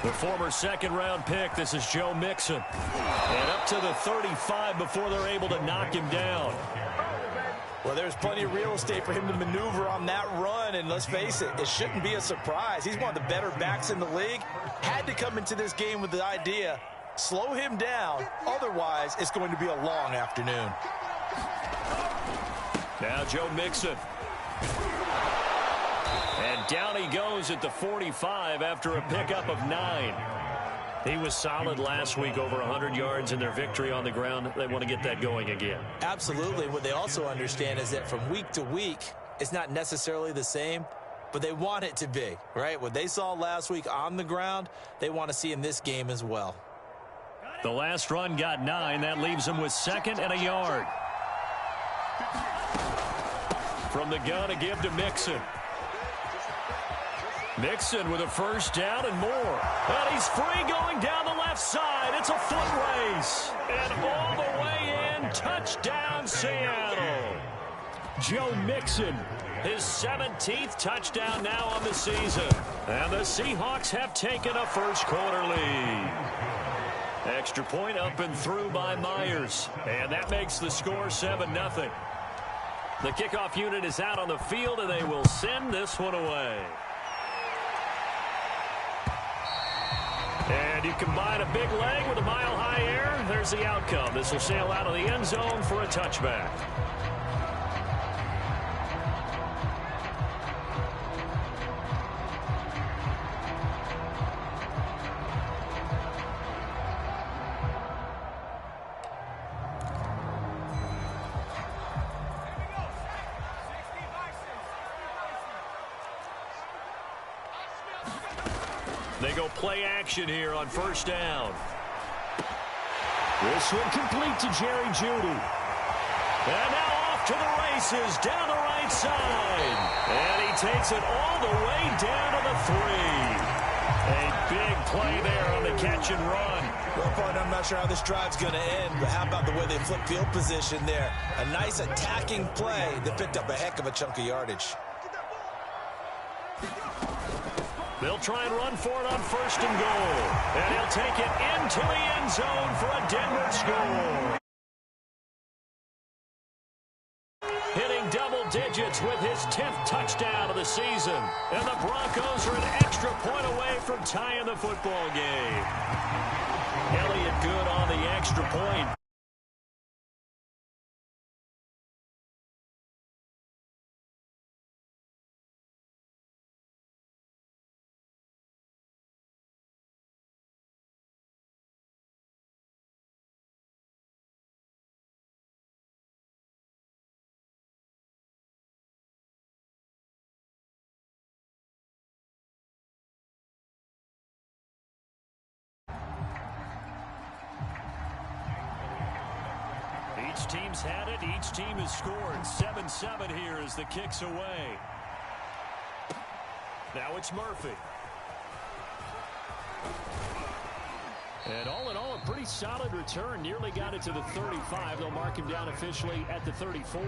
The former second-round pick, this is Joe Mixon. And up to the 35 before they're able to knock him down. Well, there's plenty of real estate for him to maneuver on that run, and let's face it, it shouldn't be a surprise. He's one of the better backs in the league. Had to come into this game with the idea, slow him down, otherwise it's going to be a long afternoon. Now Joe Mixon. And down he goes at the 45 after a pickup of 9. He was solid last week, over 100 yards in their victory on the ground. They want to get that going again. Absolutely. What they also understand is that from week to week, it's not necessarily the same, but they want it to be, right? What they saw last week on the ground, they want to see in this game as well. The last run got 9. That leaves them with 2nd and a yard. From the gun, a give to Mixon. Mixon with a first down and more. And he's free going down the left side. It's a foot race. And all the way in, touchdown Seattle. Joe Mixon, his 17th touchdown now on the season. And the Seahawks have taken a first-quarter lead. Extra point up and through by Myers. And that makes the score 7-0. The kickoff unit is out on the field, and they will send this one away. And you combine a big leg with a mile-high air, there's the outcome. This will sail out of the end zone for a touchback. They go play action here on first down. This one complete to Jerry Jeudy. And now off to the races down the right side. And he takes it all the way down to the 3. A big play there on the catch and run. Well, partner, I'm not sure how this drive's going to end, but how about the way they flip field position there? A nice attacking play that picked up a heck of a chunk of yardage. They'll try and run for it on first and goal. And he'll take it into the end zone for a Denver score. Hitting double digits with his 10th touchdown of the season. And the Broncos are an extra point away from tying the football game. Elliott good on the extra point. Each team's had it. Each team has scored. 7-7 here as the kick's away. Now it's Murphy. And all in all, a pretty solid return. Nearly got it to the 35. They'll mark him down officially at the 34.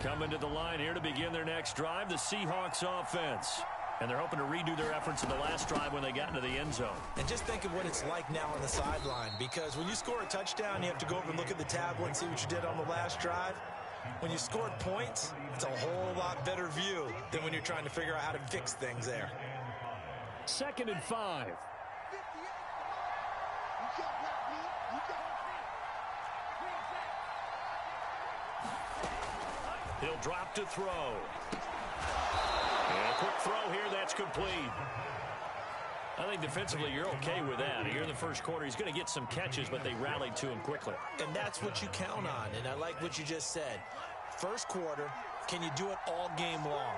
Coming to the line here to begin their next drive, the Seahawks offense. And they're hoping to redo their efforts in the last drive when they got into the end zone. And just think of what it's like now on the sideline, because when you score a touchdown, you have to go over and look at the tablet and see what you did on the last drive. When you scored points, it's a whole lot better view than when you're trying to figure out how to fix things there. 2nd and 5. He'll drop to throw. And a quick throw here, that's complete. I think defensively you're okay with that. Here in the first quarter, he's going to get some catches, but they rallied to him quickly. And that's what you count on, and I like what you just said. First quarter, can you do it all game long?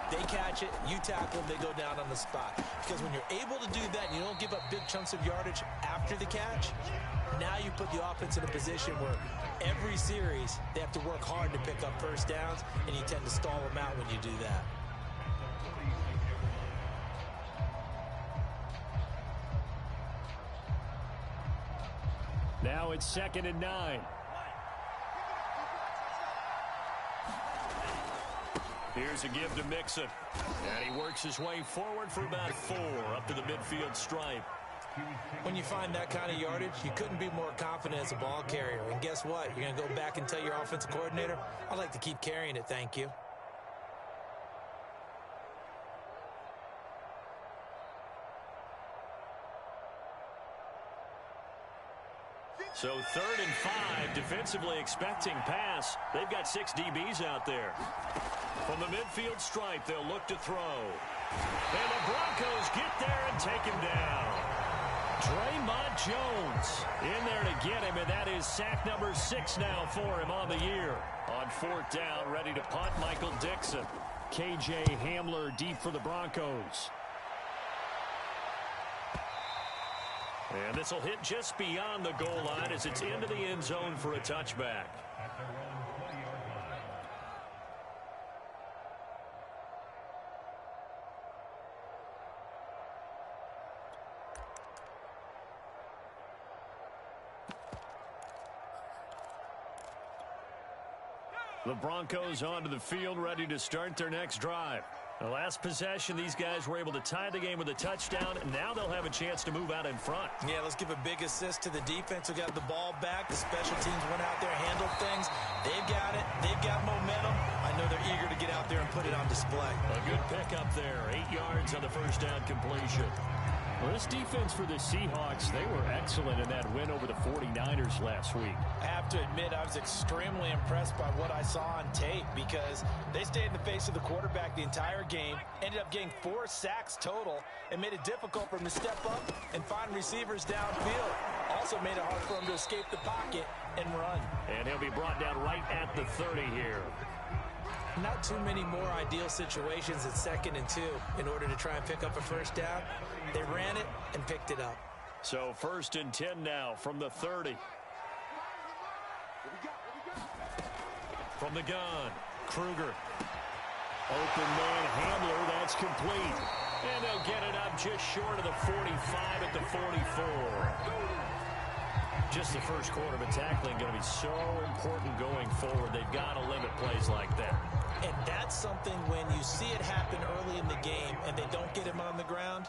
They catch it, you tackle them, they go down on the spot. Because when you're able to do that and you don't give up big chunks of yardage after the catch, now you put the offense in a position where every series they have to work hard to pick up first downs, and you tend to stall them out when you do that. Now it's 2nd and 9. Here's a give to Mixon. And he works his way forward for about 4 up to the midfield stripe. When you find that kind of yardage, you couldn't be more confident as a ball carrier. And guess what? You're going to go back and tell your offensive coordinator, I'd like to keep carrying it, thank you. So 3rd and 5, defensively expecting pass. They've got 6 DBs out there. From the midfield stripe, they'll look to throw. And the Broncos get there and take him down. Draymond Jones in there to get him, and that is sack number 6 now for him on the year. On 4th down, ready to punt, Michael Dixon. KJ Hamler deep for the Broncos. And this will hit just beyond the goal line as it's into the end zone for a touchback. The Broncos onto the field, ready to start their next drive. The last possession, these guys were able to tie the game with a touchdown. Now they'll have a chance to move out in front. Yeah, let's give a big assist to the defense who got the ball back. The special teams went out there, handled things. They've got it. They've got momentum. I know they're eager to get out there and put it on display. A good pickup there. 8 yards on the first down completion. Well, this defense for the Seahawks, they were excellent in that win over the 49ers last week. I have to admit, I was extremely impressed by what I saw on tape because they stayed in the face of the quarterback the entire game, ended up getting 4 sacks total, and made it difficult for him to step up and find receivers downfield. Also made it hard for him to escape the pocket and run. And he'll be brought down right at the 30 here. Not too many more ideal situations at 2nd and 2 in order to try and pick up a first down. They ran it and picked it up. So 1st and 10 now from the 30. From the gun, Kruger. Open man, Hamler, that's complete. And they'll get it up just short of the 45 at the 44. Just the first quarter, but tackling going to be so important going forward. They've got to limit plays like that. And that's something when you see it happen early in the game and they don't get him on the ground,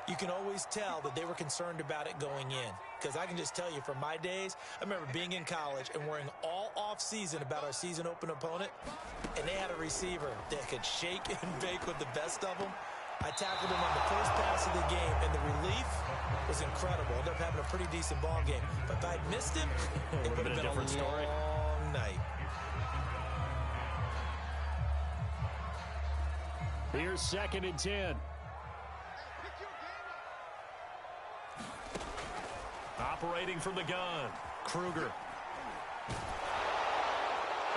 you can always tell that they were concerned about it going in. Because I can just tell you from my days, I remember being in college and worrying all off-season about our season open opponent, and they had a receiver that could shake and bake with the best of them. I tackled him on the first pass of the game, and the relief was incredible. Ended up having a pretty decent ball game. But if I'd missed him, it would have been a different story. Long night. Here's 2nd and 10. Operating from the gun, Kruger.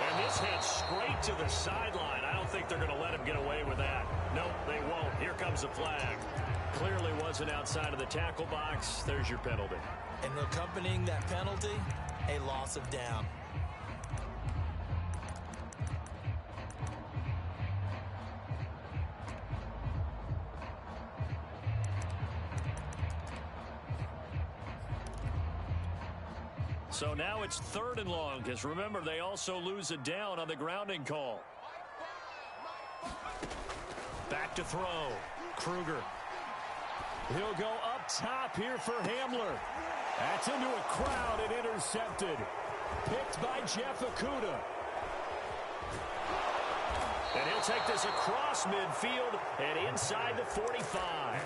And this hit straight to the sideline. I don't think they're going to let him get away with that. Nope, they won't. Here comes the flag. Clearly wasn't outside of the tackle box. There's your penalty. And accompanying that penalty, a loss of down. So now it's 3rd and long, because remember, they also lose a down on the grounding call. Back to throw. Kruger. He'll go up top here for Hamler. That's into a crowd and intercepted. Picked by Jeff Okudah. And he'll take this across midfield and inside the 45.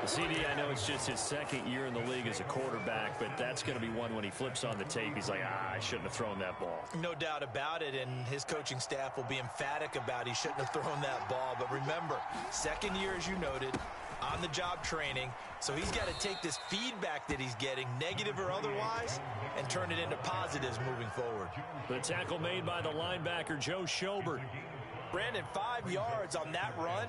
CD, I know it's just his 2nd year in the league as a quarterback, but that's going to be one when he flips on the tape. He's like, I shouldn't have thrown that ball. No doubt about it, and his coaching staff will be emphatic about he shouldn't have thrown that ball. But remember, 2nd year, as you noted, on-the-job training, so he's got to take this feedback that he's getting, negative or otherwise, and turn it into positives moving forward. The tackle made by the linebacker, Joe Schobert. Brandon, 5 yards on that run.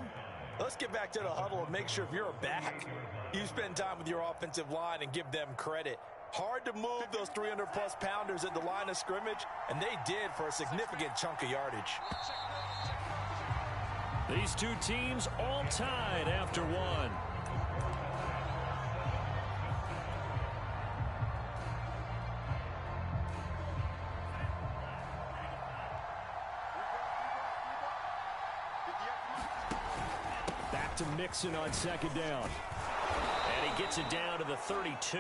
Let's get back to the huddle and make sure if you're a back, you spend time with your offensive line and give them credit. Hard to move those 300-plus pounders at the line of scrimmage, and they did for a significant chunk of yardage. These two teams all tied after one. to Mixon on second down. And he gets it down to the 32.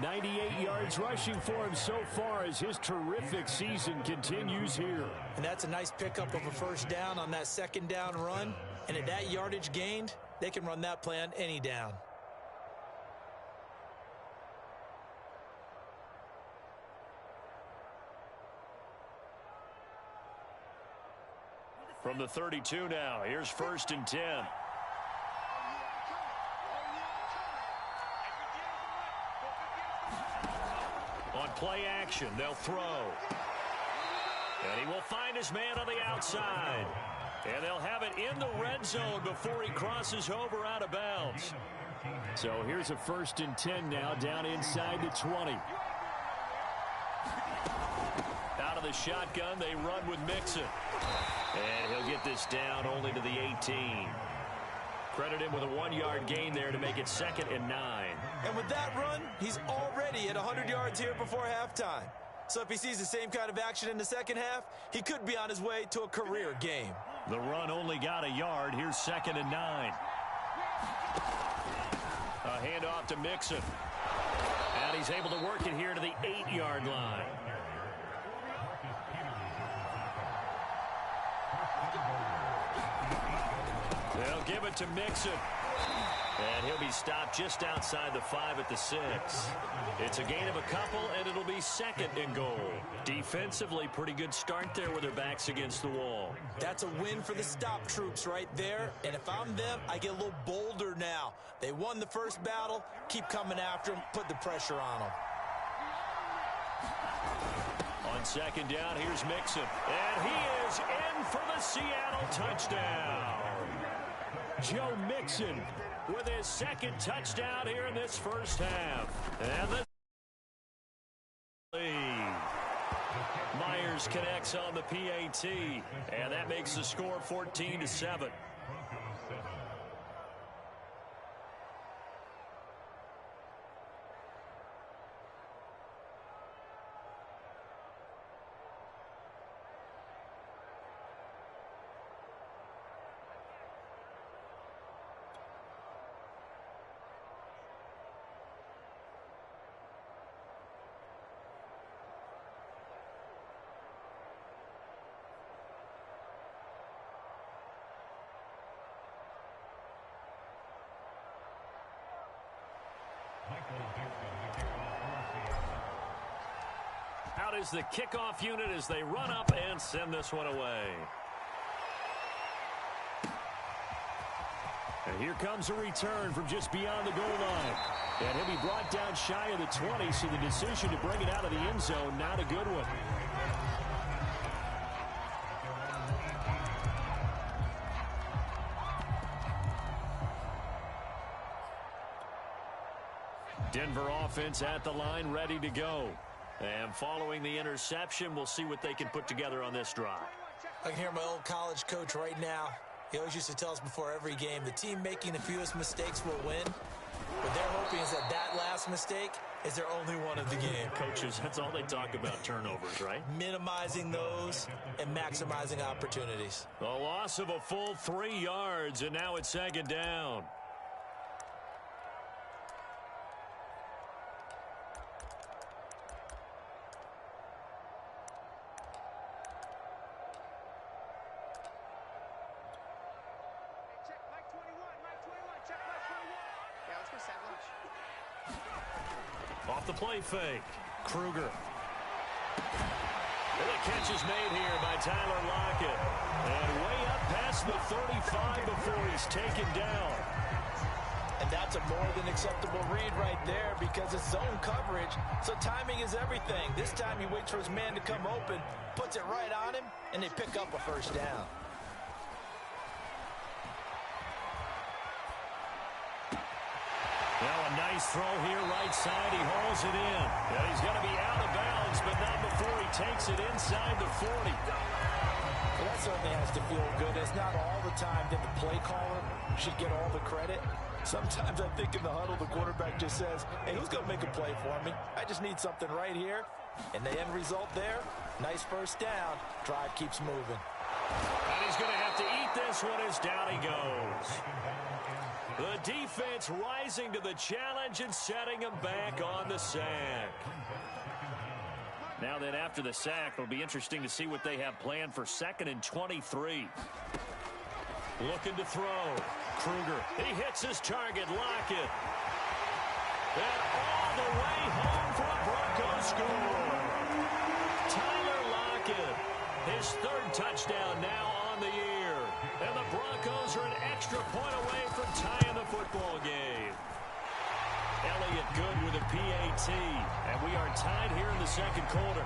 98 yards rushing for him so far as his terrific season continues here. And that's a nice pickup of a first down on that second down run. And at that yardage gained, they can run that play on any down. From the 32 now, here's 1st and 10. On play action, they'll throw. And he will find his man on the outside. And they'll have it in the red zone before he crosses over out of bounds. So here's a 1st and 10 now, down inside the 20. Out of the shotgun, they run with Mixon. And he'll get this down only to the 18. Credit him with a 1-yard gain there to make it 2nd and 9. And with that run, he's already at 100 yards here before halftime. So if he sees the same kind of action in the second half, he could be on his way to a career game. The run only got a yard. Here's 2nd and 9. A handoff to Mixon. And he's able to work it here to the 8-yard line. They'll give it to Mixon. And he'll be stopped just outside the 5 at the 6. It's a gain of a couple, and it'll be 2nd and goal. Defensively, pretty good start there with their backs against the wall. That's a win for the stop troops right there. And if I'm them, I get a little bolder now. They won the first battle. Keep coming after them. Put the pressure on them. On 2nd down, here's Mixon. And he is in for the Seattle touchdown. Joe Mixon with his 2nd touchdown here in this first half. And the lead. Myers connects on the PAT. And that makes the score 14-7. Out is the kickoff unit as they run up and send this one away. And here comes a return from just beyond the goal line. And he'll be brought down shy of the 20, so the decision to bring it out of the end zone, not a good one. Denver offense at the line, ready to go. And following the interception, we'll see what they can put together on this drive. I can hear my old college coach right now. He always used to tell us before every game, the team making the fewest mistakes will win. What they're hoping is that that last mistake is their only one of the game. Coaches, that's all they talk about, turnovers, right? Minimizing those and maximizing opportunities. A loss of a full 3 yards, and now it's 2nd down. Off the play fake. Kruger. And the catch is made here by Tyler Lockett. And way up past the 35 before he's taken down. And that's a more than acceptable read right there because it's zone coverage. So timing is everything. This time he waits for his man to come open, puts it right on him, and they pick up a first down. Now a nice throw here, right side. He hauls it in. And he's going to be out of bounds, but not before he takes it inside the 40. Well, that certainly has to feel good. It's not all the time that the play caller should get all the credit. Sometimes I think in the huddle, the quarterback just says, hey, who's going to make a play for me? I just need something right here. And the end result there, nice first down. Drive keeps moving. And he's going to have to eat this one as down he goes. The defense rising to the challenge and setting him back on the sack. Now then, after the sack, it'll be interesting to see what they have planned for 2nd and 23. Looking to throw. Kruger, he hits his target, Lockett. And all the way home for a Broncos score. Tyler Lockett, his 3rd touchdown now on the year. And the Broncos are an extra point away from tying the football game. Elliott good with a PAT. And we are tied here in the 2nd quarter.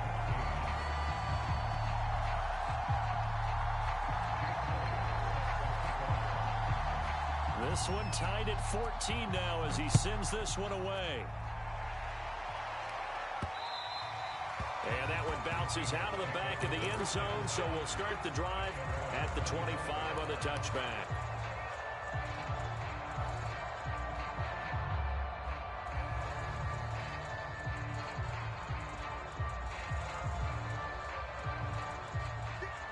This one tied at 14 now as he sends this one away. And that one bounces out of the back of the end zone, so we'll start the drive at the 25 on the touchback.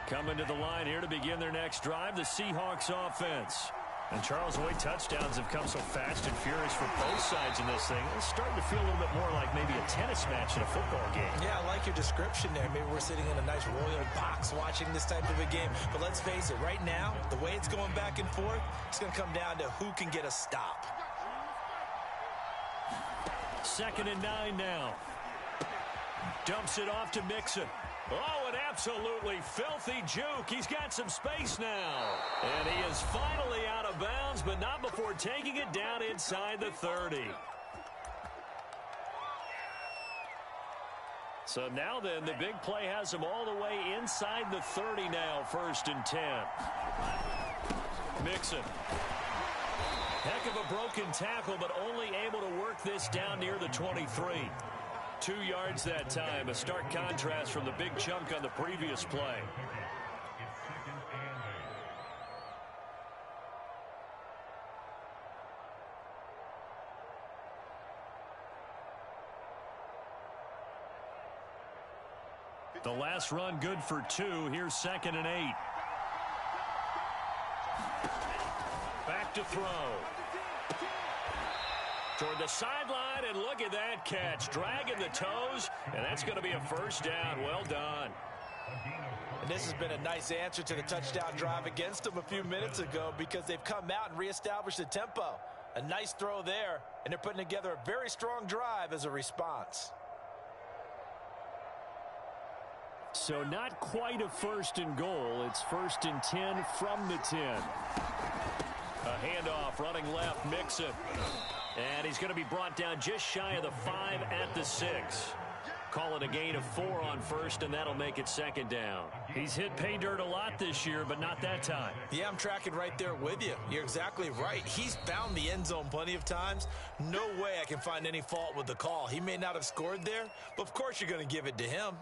Coming to the line here to begin their next drive, the Seahawks offense. And Charles, the way touchdowns have come so fast and furious for both sides in this thing, it's starting to feel a little bit more like maybe a tennis match in a football game. Yeah, I like your description there. Maybe we're sitting in a nice royal box watching this type of a game. But let's face it, right now, the way it's going back and forth, it's going to come down to who can get a stop. 2nd and 9 now. Dumps it off to Mixon. Oh, an absolutely filthy juke. He's got some space now. And he is finally out of bounds, but not before taking it down inside the 30. So now then, the big play has him all the way inside the 30 now, 1st and 10. Mixon. Heck of a broken tackle, but only able to work this down near the 23. 2 yards that time, a stark contrast from the big chunk on the previous play. The last run good for 2. Here's 2nd and 8. Back to throw. Toward the sideline, and look at that catch. Dragging the toes, and that's going to be a 1st down. Well done. And this has been a nice answer to the touchdown drive against them a few minutes ago because they've come out and reestablished the tempo. A nice throw there, and they're putting together a very strong drive as a response. So not quite a 1st and goal. It's 1st and 10 from the 10. A handoff running left, Mixon. And he's going to be brought down just shy of the 5 at the 6. Call it a gain of 4 on 1st, and that'll make it 2nd down. He's hit pay dirt a lot this year, but not that time. Yeah, I'm tracking right there with you. You're exactly right. He's found the end zone plenty of times. No way I can find any fault with the call. He may not have scored there, but of course you're going to give it to him.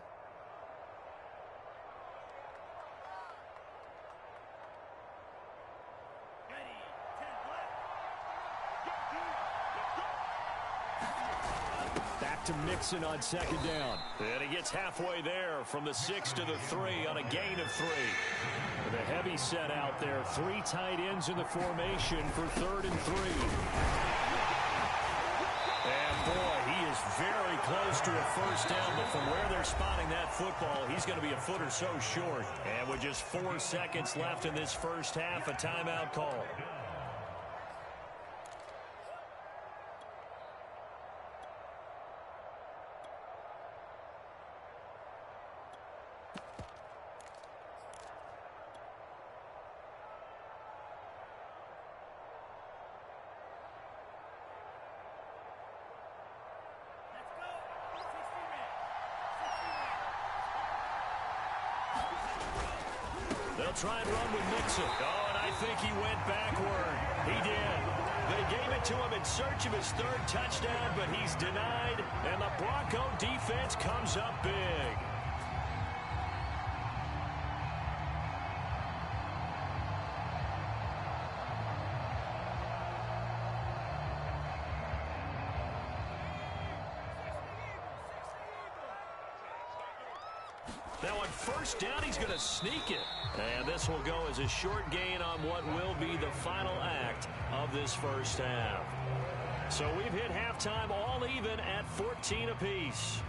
To Mixon on 2nd down. And he gets halfway there from the 6 to the 3 on a gain of 3. With a heavy set out there. 3 tight ends in the formation for 3rd and 3. And boy, he is very close to a 1st down, but from where they're spotting that football, he's going to be a foot or so short. And with just 4 seconds left in this 1st half, a timeout call. They'll try and run with Mixon. Oh, and I think he went backward. He did. They gave it to him in search of his 3rd touchdown, but he's denied, and the Bronco defense comes up big. Now on first down, he's going to sneak it. And this will go as a short gain on what will be the final act of this first half. So we've hit halftime all even at 14 apiece.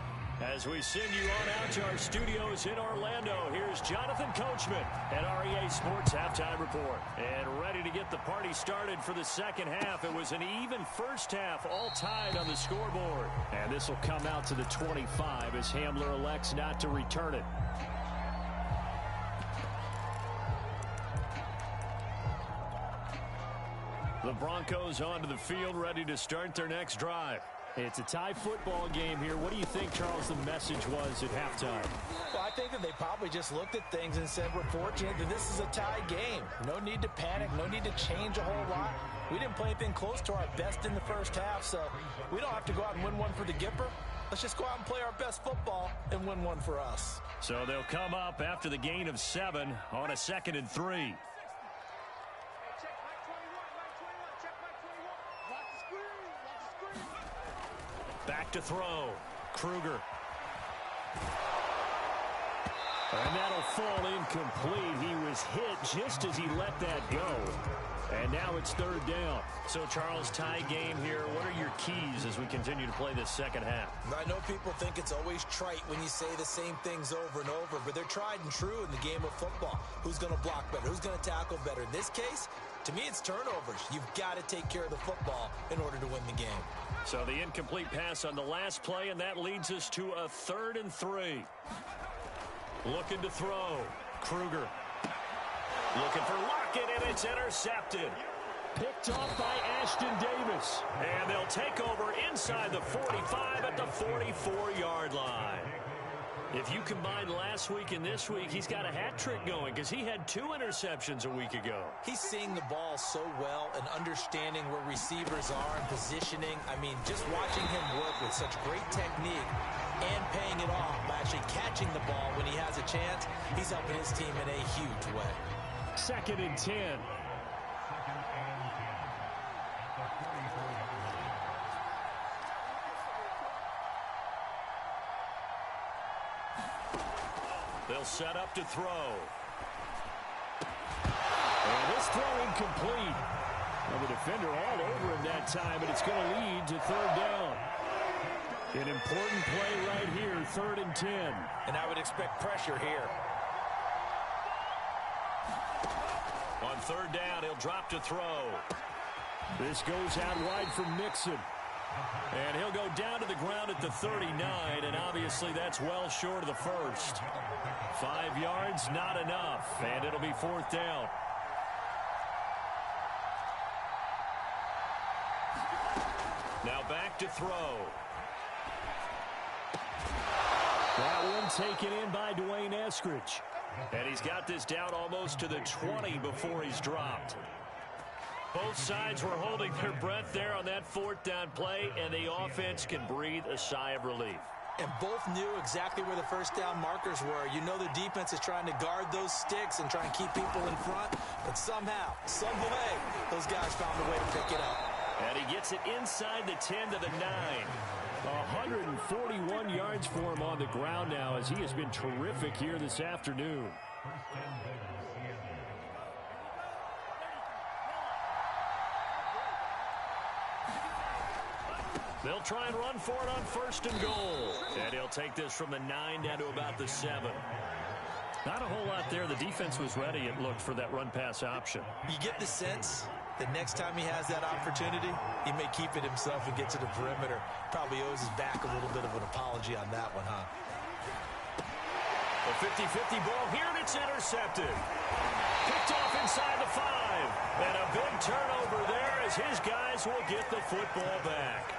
As we send you on out to our studios in Orlando, here's Jonathan Coachman at REA Sports Halftime Report. And ready to get the party started for the second half. It was an even first half, all tied on the scoreboard. And this will come out to the 25 as Hamler elects not to return it. The Broncos onto the field, ready to start their next drive. It's a tie football game here. What do you think, Charles, the message was at halftime? Well, I think that they probably just looked at things and said, we're fortunate that this is a tie game. No need to panic. No need to change a whole lot. We didn't play anything close to our best in the first half, so we don't have to go out and win one for the Gipper. Let's just go out and play our best football and win one for us. So they'll come up after the gain of 7 on a 2nd and 3. Back to throw. Kruger. And that'll fall incomplete. He was hit just as he let that go. And now it's 3rd down. So, Charles, tie game here. What are your keys as we continue to play this second half? I know people think it's always trite when you say the same things over and over, but they're tried and true in the game of football. Who's going to block better? Who's going to tackle better? In this case, to me, it's turnovers. You've got to take care of the football in order to win the game. So the incomplete pass on the last play, and that leads us to a 3rd and 3. Looking to throw. Kruger. Looking for Lockett, and it's intercepted. Picked off by Ashton Davis. And they'll take over inside the 45 at the 44-yard line. If you combine last week and this week, he's got a hat trick going because he had 2 interceptions a week ago. He's seeing the ball so well and understanding where receivers are and positioning. I mean, just watching him work with such great technique and paying it off by actually catching the ball when he has a chance, he's helping his team in a huge way. 2nd and 10. They'll set up to throw. And this throw incomplete. Well, the defender all over him that time, but it's going to lead to 3rd down. An important play right here, 3rd and 10. And I would expect pressure here. On 3rd down, he'll drop to throw. This goes out wide for Mixon. And he'll go down to the ground at the 39, and obviously that's well short of the first. 5 yards, not enough, and it'll be 4th down. Now back to throw. That one taken in by Dwayne Eskridge. And he's got this down almost to the 20 before he's dropped. Both sides were holding their breath there on that 4th down play, and the offense can breathe a sigh of relief. And both knew exactly where the first down markers were. You know the defense is trying to guard those sticks and try and keep people in front. But somehow, some way, those guys found a way to pick it up. And he gets it inside the 10 to the 9. 141 yards for him on the ground now as he has been terrific here this afternoon. They'll try and run for it on 1st and goal. And he'll take this from the 9 down to about the 7. Not a whole lot there. The defense was ready, it looked, for that run-pass option. You get the sense that next time he has that opportunity, he may keep it himself and get to the perimeter. Probably owes his back a little bit of an apology on that one, huh? A 50-50 ball here, and it's intercepted. Picked off inside the 5. And a big turnover there as his guys will get the football back.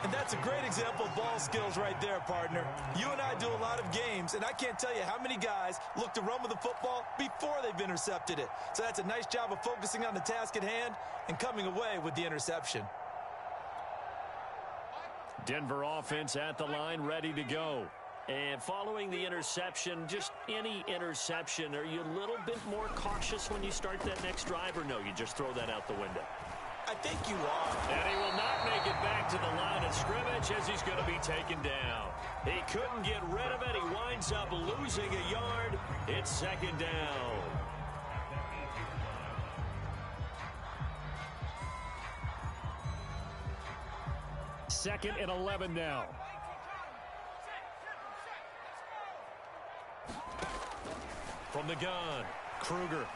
And that's a great example of ball skills right there, partner. You and I do a lot of games, and I can't tell you how many guys look to run with the football before they've intercepted it. So that's a nice job of focusing on the task at hand and coming away with the interception. Denver offense at the line, ready to go. And following the interception, just any interception, are you a little bit more cautious when you start that next drive, or no, you just throw that out the window? I think you are. And he will not make it back to the line of scrimmage as he's going to be taken down. He couldn't get rid of it. He winds up losing a yard. It's second down. Second and 11 now. From the gun, Kruger.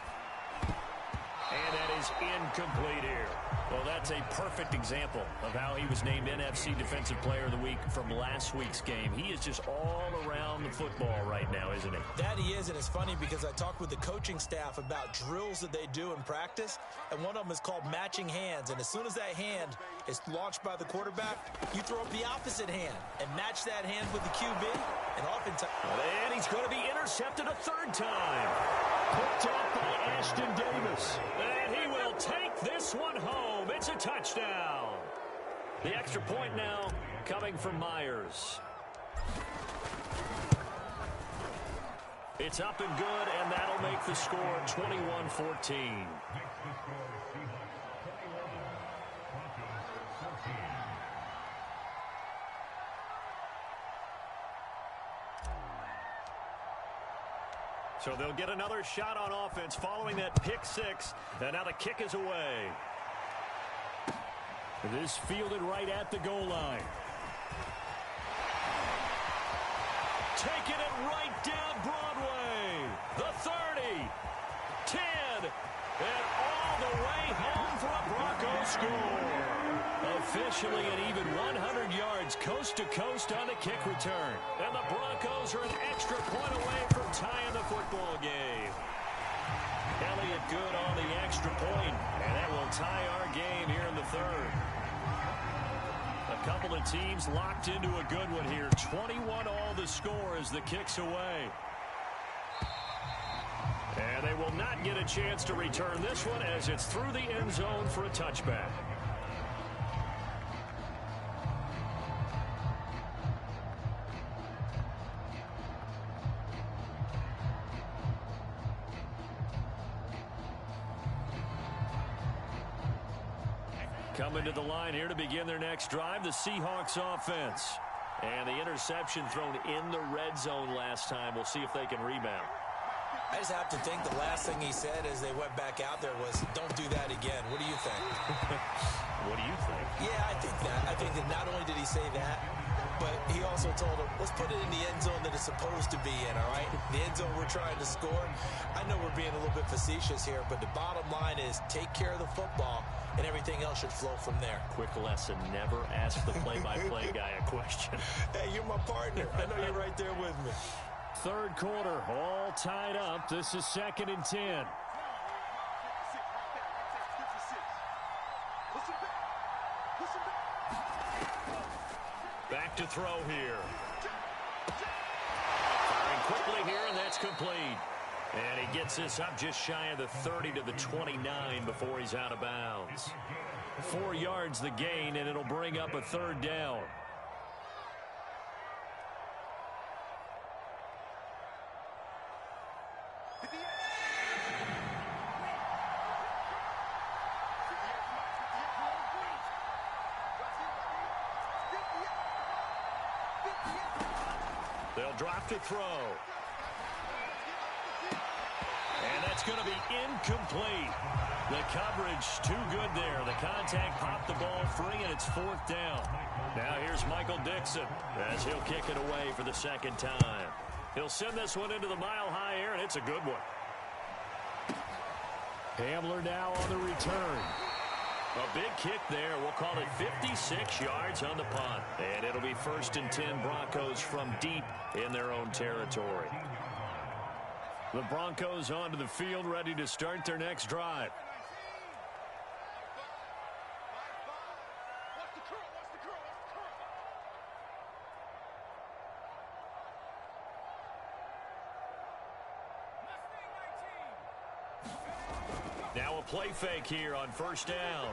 And that is incomplete here. Well, that's a perfect example of how he was named NFC Defensive Player of the Week from last week's game. He is just all around the football right now, isn't he? That he is, and it's funny because I talked with the coaching staff about drills that they do in practice, and one of them is called matching hands. And as soon as that hand is launched by the quarterback, you throw up the opposite hand and match that hand with the QB. And oftentimes... And he's going to be intercepted a third time. Picked off by Ashton Davis. And he will take this one home. It's a touchdown. The extra point now coming from Myers. It's up and good, and that'll make the score 21-14. So they'll get another shot on offense following that pick six. And now the kick is away. This fielded right at the goal line. Taking it right down Broadway. The 30, 10, and all the way home for a Broncos score. Officially an even 100 yards coast to coast on the kick return. And the Broncos are an extra point away from tying the football game. Elliott good on the extra point, and that will tie our game here in the third. A couple of teams locked into a good one here. 21 all the score as the kick's away. And they will not get a chance to return this one as it's through the end zone for a touchback. Coming to the line here to begin their next drive, the Seahawks offense. And the interception thrown in the red zone last time. We'll see if they can rebound. I just have to think the last thing he said as they went back out there was, don't do that again. What do you think? What do you think? Yeah, I think that. I think that not only did he say that, but he also told him, let's put it in the end zone that it's supposed to be in, all right? The end zone we're trying to score. I know we're being a little bit facetious here, but the bottom line is take care of the football, and everything else should flow from there. Quick lesson, never ask the play-by-play guy a question. Hey, you're my partner. I know you're right there with me. Third quarter, all tied up. This is second and 10. Back to throw here. Firing quickly here, and that's complete. And he gets this up just shy of the 30 to the 29 before he's out of bounds. 4 yards the gain, and it'll bring up a third down. They'll drop to throw. And that's going to be incomplete. The coverage too good there. The contact popped the ball free, and it's fourth down. Now here's Michael Dixon as he'll kick it away for the second time. He'll send this one into the mile-high air, and it's a good one. Hamler now on the return. A big kick there. We'll call it 56 yards on the punt. And it'll be first and 10 Broncos from deep in their own territory. The Broncos onto the field, ready to start their next drive. Now a play fake here on first down.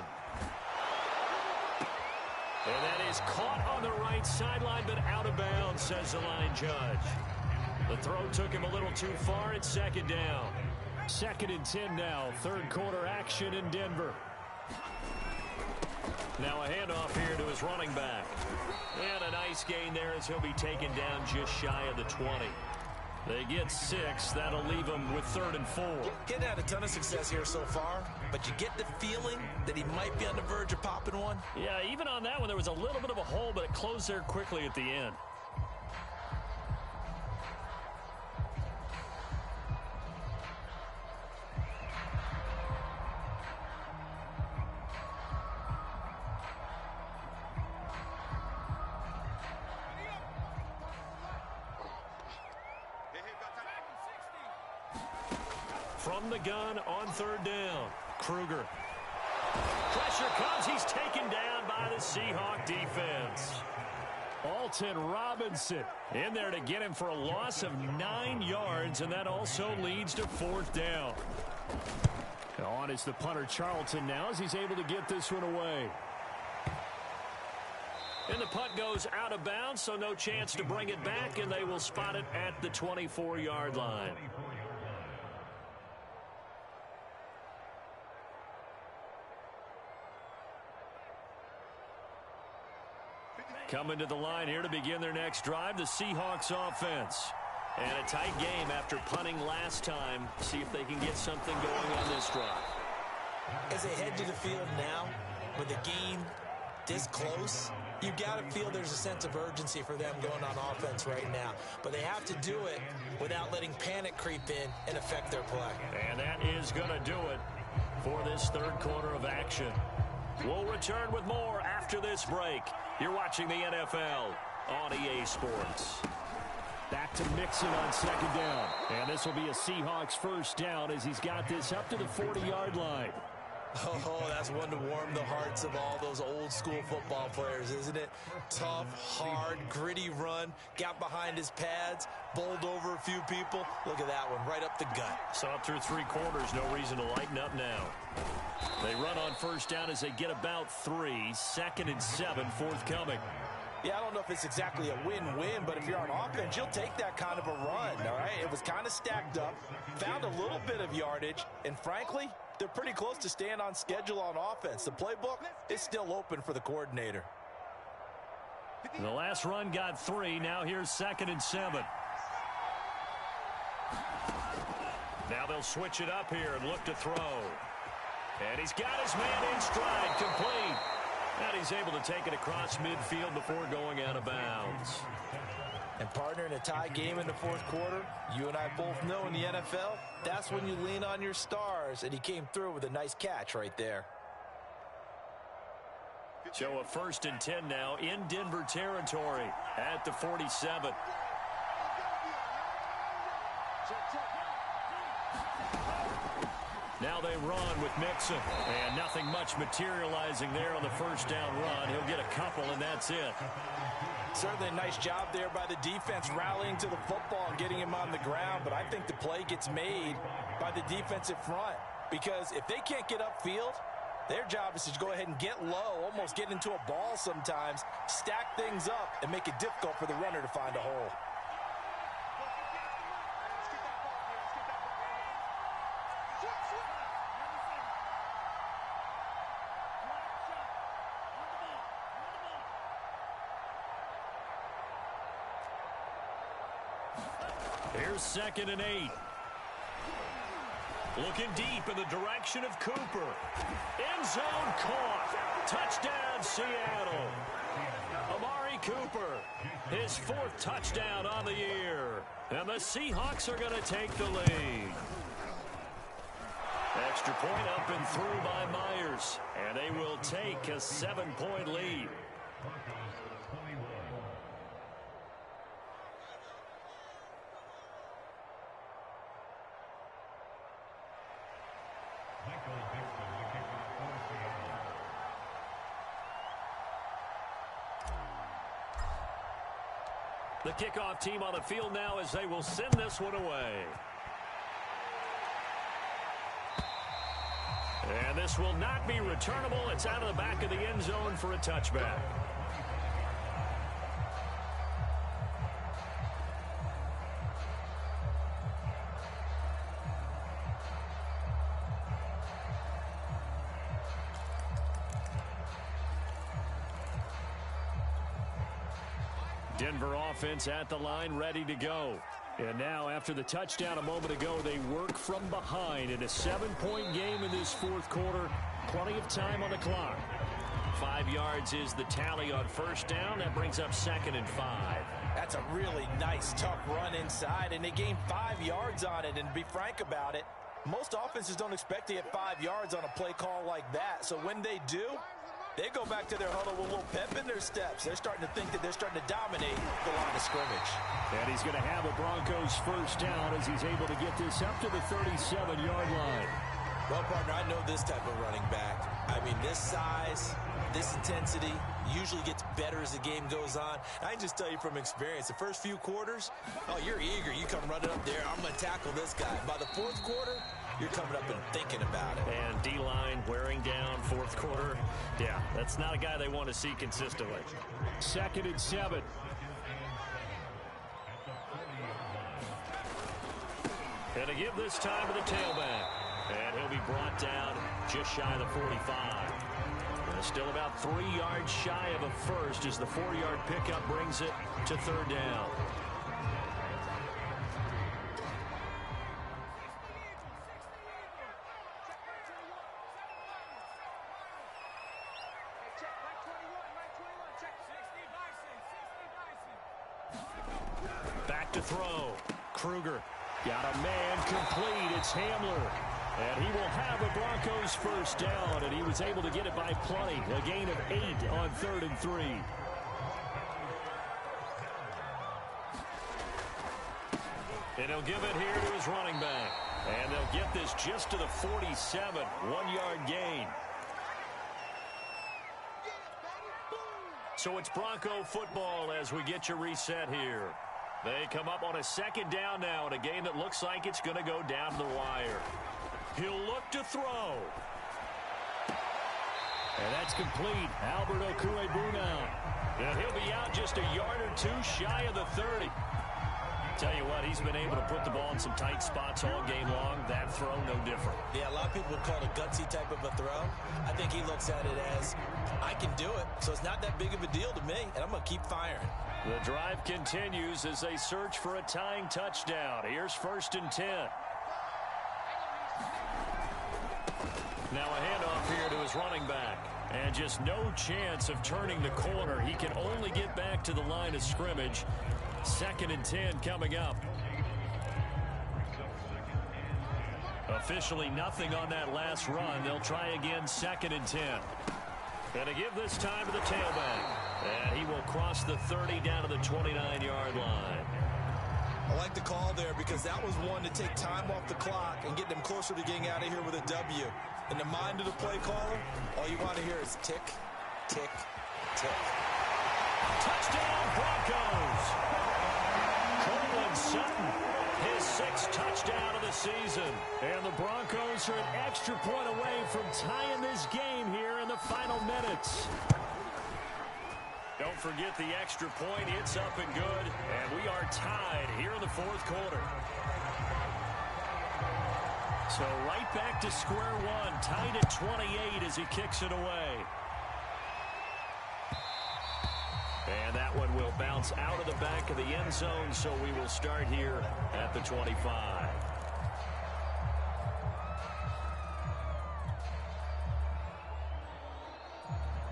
And that is caught on the right sideline, but out of bounds, says the line judge. The throw took him a little too far. It's second down. Second and 10 now. Third quarter action in Denver. Now a handoff here to his running back. And a nice gain there as he'll be taken down just shy of the 20. They get 6. That'll leave him with 3rd and 4. He hadn't had a ton of success here so far, but you get the feeling that he might be on the verge of popping one. Yeah, even on that one, there was a little bit of a hole, but it closed there quickly at the end. From the gun on 3rd down, Kruger. Pressure comes. He's taken down by the Seahawk defense. Alton Robinson in there to get him for a loss of 9 yards, and that also leads to 4th down. On is the punter Charlton now as he's able to get this one away. And the punt goes out of bounds, so no chance to bring it back, and they will spot it at the 24-yard line. Coming to the line here to begin their next drive, the Seahawks offense. And a tight game after punting last time. See if they can get something going on this drive. As they head to the field now, with the game this close, you've got to feel there's a sense of urgency for them going on offense right now. But they have to do it without letting panic creep in and affect their play. And that is going to do it for this 3rd quarter of action. We'll return with more after this break. You're watching the NFL on EA Sports. Back to Mixon on 2nd down. And this will be a Seahawks 1st down as he's got this up to the 40-yard line. Oh, that's one to warm the hearts of all those old-school football players, isn't it? Tough, hard, gritty run, got behind his pads, bowled over a few people. Look at that one, right up the gut. Saw it through 3 quarters, no reason to lighten up now. They run on 1st down as they get about 3. 2nd and 7, forthcoming. Yeah, I don't know if it's exactly a win-win, but if you're on offense, you'll take that kind of a run, all right? It was kind of stacked up, found a little bit of yardage, and frankly, they're pretty close to staying on schedule on offense. The playbook is still open for the coordinator. The last run got 3. Now here's 2nd and 7. Now they'll switch it up here and look to throw. And he's got his man in stride, complete. And he's able to take it across midfield before going out of bounds. And partner, in a tie game in the 4th quarter, you and I both know in the NFL, that's when you lean on your stars, and he came through with a nice catch right there. So a 1st and 10 now in Denver territory at the 47. Now they run with Mixon, and nothing much materializing there on the 1st down run. He'll get a couple, and that's it. Certainly a nice job there by the defense rallying to the football and getting him on the ground, but I think the play gets made by the defensive front because if they can't get upfield, their job is to go ahead and get low, almost get into a ball sometimes, stack things up, and make it difficult for the runner to find a hole. Here's 2nd and 8. Looking deep in the direction of Cooper. End zone caught. Touchdown, Seattle. Amari Cooper, his 4th touchdown on the year. And the Seahawks are going to take the lead. Extra point up and through by Myers. And they will take a 7-point lead. The kickoff team on the field now as they will send this one away. And this will not be returnable. It's out of the back of the end zone for a touchback. Denver offense at the line, ready to go. And now, after the touchdown a moment ago, they work from behind in a 7-point game in this fourth quarter. Plenty of time on the clock. 5 yards is the tally on first down. That brings up 2nd and 5. That's a really nice, tough run inside, and they gained 5 yards on it. And to be frank about it, most offenses don't expect to get 5 yards on a play call like that. So when they do, they go back to their huddle with a little pep in their steps. They're starting to think that they're starting to dominate the line of scrimmage. And he's going to have a Broncos first down as he's able to get this up to the 37-yard line. Well, partner, I know this type of running back. I mean, this size, this intensity usually gets better as the game goes on. I can just tell you from experience, the first few quarters, oh, you're eager. You come running up there, I'm going to tackle this guy. By the fourth quarter, you're coming up and thinking about it. And D-line wearing down fourth quarter. Yeah, that's not a guy they want to see consistently. 2nd and 7. And to give this time to the tailback. And he'll be brought down just shy of the 45. And still about 3 yards shy of a first as the 4-yard pickup brings it to 3rd down. Back to throw. Kruger got a man complete. It's Hamler. And he will have a Broncos first down, and he was able to get it by plenty. A gain of 8 on 3rd and 3. And he'll give it here to his running back. And they'll get this just to the 47. 1-yard gain. So it's Bronco football as we get you reset here. They come up on a 2nd down now in a game that looks like it's going to go down to the wire. He'll look to throw. And that's complete. Albert Okwuegbunam. And he'll be out just a yard or 2 shy of the 30. Tell you what, he's been able to put the ball in some tight spots all game long. That throw, no different. Yeah, a lot of people would call it a gutsy type of a throw. I think he looks at it as, I can do it, so it's not that big of a deal to me, and I'm going to keep firing. The drive continues as they search for a tying touchdown. Here's 1st and 10. Now a handoff here to his running back. And just no chance of turning the corner. He can only get back to the line of scrimmage. 2nd and 10 coming up. Officially nothing on that last run. They'll try again 2nd and 10. And to give this time to the tailback. And he will cross the 30 down to the 29-yard line. I like the call there because that was one to take time off the clock and get them closer to getting out of here with a W. In the mind of the play caller, all you want to hear is tick, tick, tick. Touchdown, Broncos! Courtland Sutton, his 6th touchdown of the season. And the Broncos are an extra point away from tying this game here in the final minutes. Don't forget the extra point. It's up and good. And we are tied here in the fourth quarter. So right back to square one. Tied at 28 as he kicks it away. And that one will bounce out of the back of the end zone. So we will start here at the 25.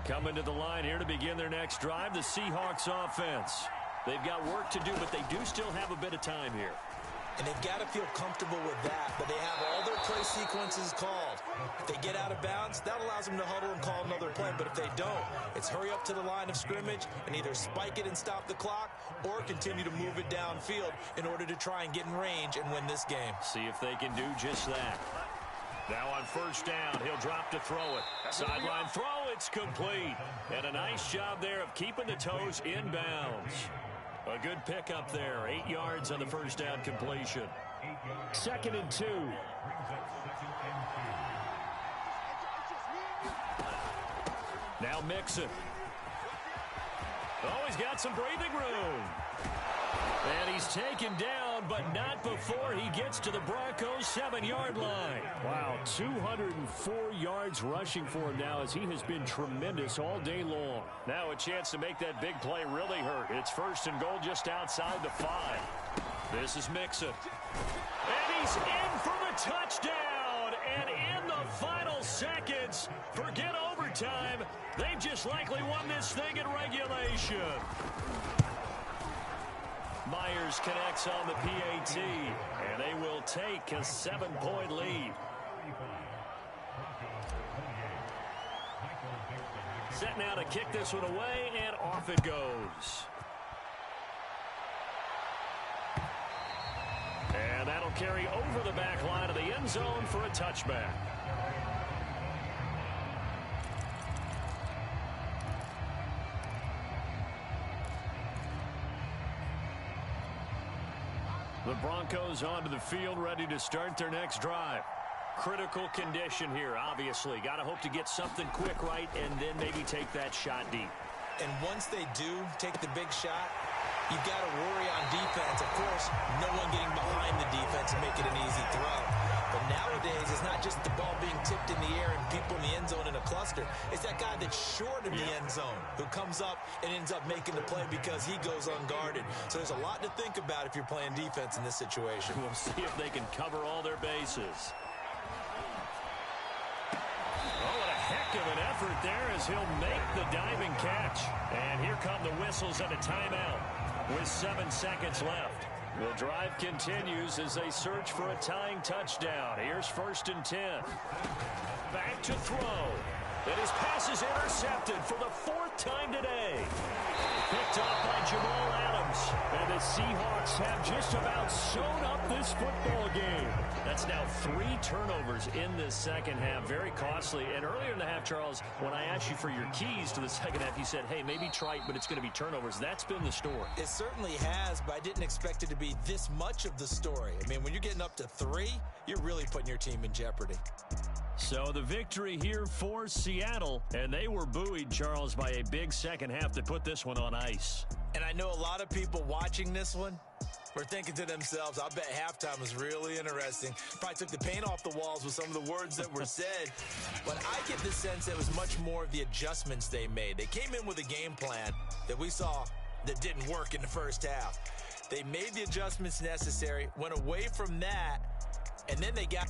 Coming to the line here to begin their next drive, the Seahawks offense. They've got work to do, but they do still have a bit of time here. And they've got to feel comfortable with that, but they have all their play sequences called. If they get out of bounds, that allows them to huddle and call another play. But if they don't, it's hurry up to the line of scrimmage and either spike it and stop the clock or continue to move it downfield in order to try and get in range and win this game. See if they can do just that. Now on first down, he'll drop to throw it. Sideline throw, it's complete. And a nice job there of keeping the toes inbounds. A good pickup there. 8 yards on the first down completion. 2nd and 2. Now Mixon. Oh, he's got some breathing room. And he's taken down down, but not before he gets to the Broncos' 7-yard line. Wow, 204 yards rushing for him now as he has been tremendous all day long. Now a chance to make that big play really hurt. It's 1st and goal just outside the 5. This is Mixon. And he's in for the touchdown. And in the final seconds, forget overtime. They've just likely won this thing in regulation. Myers connects on the PAT, and they will take a 7-point lead. Set now to kick this one away, and off it goes. And that'll carry over the back line of the end zone for a touchback. The Broncos onto the field, ready to start their next drive. Critical condition here, obviously. Got to hope to get something quick right and then maybe take that shot deep. And once they do take the big shot, you've got to worry on defense. Of course, no one getting behind the defense and make it an easy throw. But nowadays, it's not just the ball being tipped in the air and people in the end zone in a cluster. It's that guy that's short of the end zone who comes up and ends up making the play because he goes unguarded. So there's a lot to think about if you're playing defense in this situation. We'll see if they can cover all their bases. Oh, what a heck of an effort there as he'll make the diving catch. And here come the whistles and a timeout with 7 seconds left. The drive continues as they search for a tying touchdown. Here's 1st and 10. Back to throw. And his pass is intercepted for the 4th time today. Picked off by Jamal Adams. And the Seahawks have just about sewn up this football game. That's now 3 turnovers in this second half. Very costly. And earlier in the half, Charles, when I asked you for your keys to the second half, you said, hey, maybe trite, but it's going to be turnovers. That's been the story. It certainly has, but I didn't expect it to be this much of the story. I mean, when you're getting up to 3, you're really putting your team in jeopardy. So the victory here for Seattle, and they were buoyed, Charles, by a big second half that put this one on ice. And I know a lot of people watching this one were thinking to themselves, I bet halftime was really interesting. Probably took the paint off the walls with some of the words that were said. But I get the sense that it was much more of the adjustments they made. They came in with a game plan that we saw that didn't work in the first half. They made the adjustments necessary, went away from that, and then they got